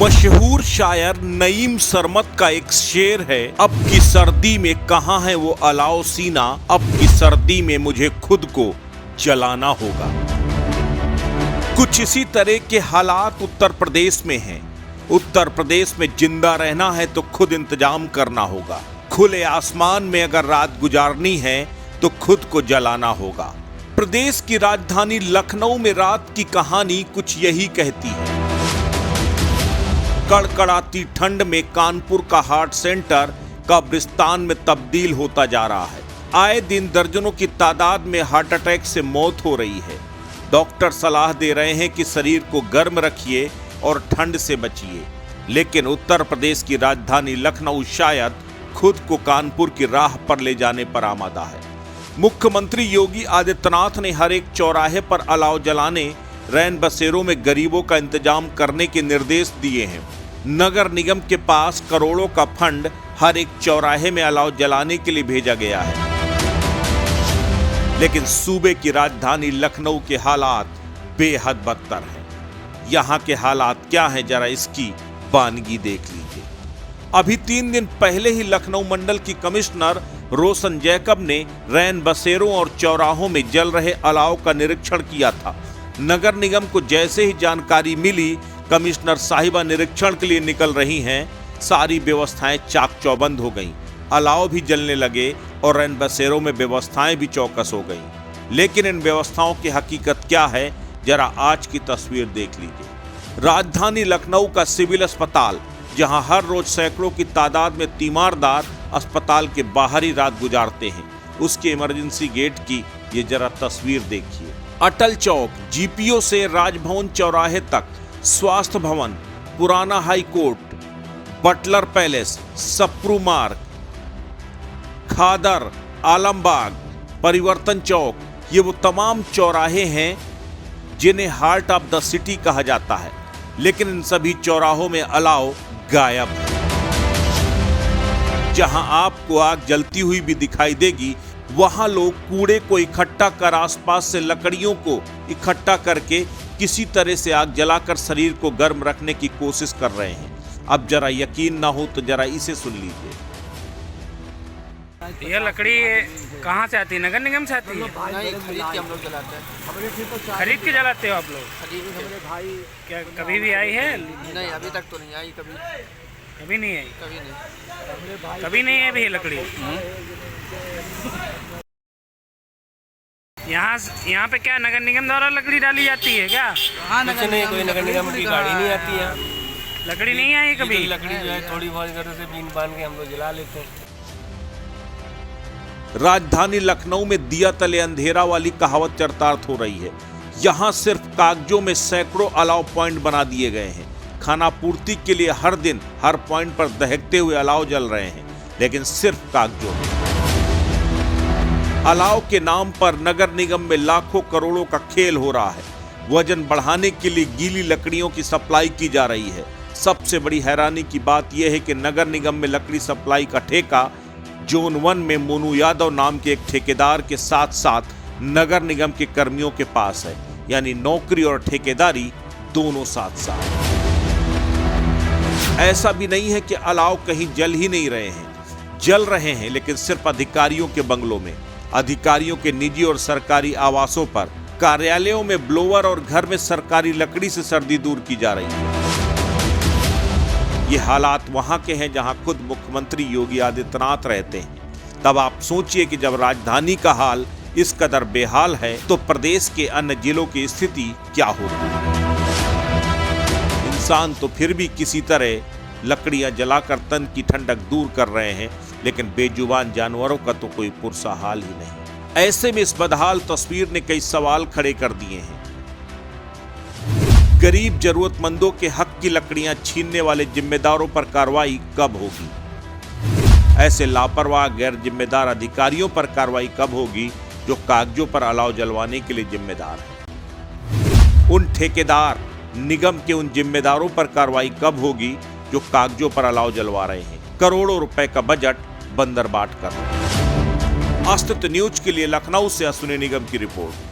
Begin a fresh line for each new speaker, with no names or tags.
मशहूर शायर नईम सरमत का एक शेर है, अब की सर्दी में कहाँ है वो अलाव सीना, अब की सर्दी में मुझे खुद को जलाना होगा। कुछ इसी तरह के हालात उत्तर प्रदेश में हैं। उत्तर प्रदेश में जिंदा रहना है तो खुद इंतजाम करना होगा। खुले आसमान में अगर रात गुजारनी है तो खुद को जलाना होगा। प्रदेश की राजधानी लखनऊ में रात की कहानी कुछ यही कहती है। कड़कड़ाती ठंड में कानपुर का हार्ट सेंटर कब्रिस्तान में तब्दील होता जा रहा है। आए दिन दर्जनों की तादाद में हार्ट अटैक से मौत हो रही है। डॉक्टर सलाह दे रहे हैं कि शरीर को गर्म रखिए और ठंड से बचिए, लेकिन उत्तर प्रदेश की राजधानी लखनऊ शायद खुद को कानपुर की राह पर ले जाने पर आमादा है। मुख्यमंत्री योगी आदित्यनाथ ने हर एक चौराहे पर अलाव जलाने, रैन बसेरों में गरीबों का इंतजाम करने के निर्देश दिए हैं। नगर निगम के पास करोड़ों का फंड हर एक चौराहे में अलाव जलाने के लिए भेजा गया है, लेकिन सूबे की राजधानी लखनऊ के हालात बेहद बदतर हैं। यहाँ के हालात क्या हैं, जरा इसकी वानगी देख लीजिए। अभी 3 दिन पहले ही लखनऊ मंडल की कमिश्नर रोशन जैकब ने रैन बसेरों और चौराहों में जल रहे अलाव का निरीक्षण किया था। नगर निगम को जैसे ही जानकारी मिली, कमिश्नर साहिबा निरीक्षण के लिए निकल रही हैं। सारी व्यवस्थाएं चाक चौबंद हो गईं। अलाव भी जलने लगे और रैन बसेरों में व्यवस्थाएं भी चौकस हो गईं। लेकिन इन व्यवस्थाओं की हकीकत क्या है, जरा आज की तस्वीर देख लीजिए। राजधानी लखनऊ का सिविल अस्पताल, जहां हर रोज सैकड़ों की तादाद में तीमारदार अस्पताल के बाहर ही रात गुजारते हैं, उसके इमरजेंसी गेट की ये जरा तस्वीर देखिए। अटल चौक, जीपीओ से राजभवन चौराहे तक, स्वास्थ्य भवन, पुराना High Court, Butler Palace, Sapru Marg, Khadar, Alambagh, परिवर्तन चौक, ये वो तमाम चौराहे हैं जिन्हें हार्ट ऑफ द सिटी कहा जाता है। लेकिन इन सभी चौराहों में अलाव गायब है। जहां आपको आग जलती हुई भी दिखाई देगी, वहां लोग कूड़े को इकट्ठा कर आसपास से लकड़ियों को इकट्ठा करके किसी तरह से आग जलाकर शरीर को गर्म रखने की कोशिश कर रहे हैं। अब जरा यकीन ना हो तो जरा इसे सुन लीजिए।
ये लकड़ी कहाँ से आती है? नगर निगम से आती है?
नहीं, खरीद के हम लोग जलाते हैं।
खरीद के जलाते हो आप लोग?
खरीद के।
क्या कभी भी आई है?
नहीं, अभी तक तो नहीं आई।
कभी नहीं आई?
कभी नहीं।
कभी नहीं आई भी लकड़ी। यहाँ पे क्या नगर निगम द्वारा लकड़ी डाली जाती है क्या?
हाँ, नहीं, कोई नगर निगम की गाड़ी नहीं आती है।
लकड़ी नहीं आई कभी?
लकड़ी जो है थोड़ी बहुत घरों से बीन बांध के हम लोग जला लेते हैं।
राजधानी लखनऊ में दिया तले अंधेरा वाली कहावत चरितार्थ हो रही है। यहाँ सिर्फ कागजों में सैकड़ों अलाव पॉइंट बना दिए गए हैं। खाना पूर्ति के लिए हर दिन हर पॉइंट पर दहकते हुए अलाव जल रहे हैं, लेकिन सिर्फ कागजों में। अलाव के नाम पर नगर निगम में लाखों करोड़ों का खेल हो रहा है। वजन बढ़ाने के लिए गीली लकड़ियों की सप्लाई की जा रही है। सबसे बड़ी हैरानी की बात यह है कि नगर निगम में लकड़ी सप्लाई का ठेका जोन 1 में मोनू यादव नाम के एक ठेकेदार के साथ साथ नगर निगम के कर्मियों के पास है। यानी नौकरी और ठेकेदारी दोनों साथ साथ। ऐसा भी नहीं है कि अलाव कहीं जल ही नहीं रहे हैं, जल रहे हैं, लेकिन सिर्फ अधिकारियों के बंगलों में, अधिकारियों के निजी और सरकारी आवासों पर, कार्यालयों में ब्लोअर और घर में सरकारी लकड़ी से सर्दी दूर की जा रही है। ये हालात वहां के हैं जहां खुद मुख्यमंत्री योगी आदित्यनाथ रहते हैं। तब आप सोचिए कि जब राजधानी का हाल इस कदर बेहाल है तो प्रदेश के अन्य जिलों की स्थिति क्या होगी। इंसान तो फिर भी किसी तरह लकड़ियां जलाकर तन की ठंडक दूर कर रहे हैं, लेकिन बेजुबान जानवरों का तो कोई पुरसा हाल ही नहीं। ऐसे में इस बदहाल तस्वीर ने कई सवाल खड़े कर दिए हैं। गरीब जरूरतमंदों के हक की लकड़ियां छीनने वाले जिम्मेदारों पर कार्रवाई कब होगी? ऐसे लापरवाह गैर जिम्मेदार अधिकारियों पर कार्रवाई कब होगी जो कागजों पर अलाव जलवाने के लिए जिम्मेदार हैं? उन ठेकेदार निगम के उन जिम्मेदारों पर कार्रवाई कब होगी जो कागजों पर अलाव जलवा रहे हैं? करोड़ों रुपए का बजट बंदरबाट कर रहे हैं। अस्तित्व न्यूज के लिए लखनऊ से अश्विनी निगम की रिपोर्ट।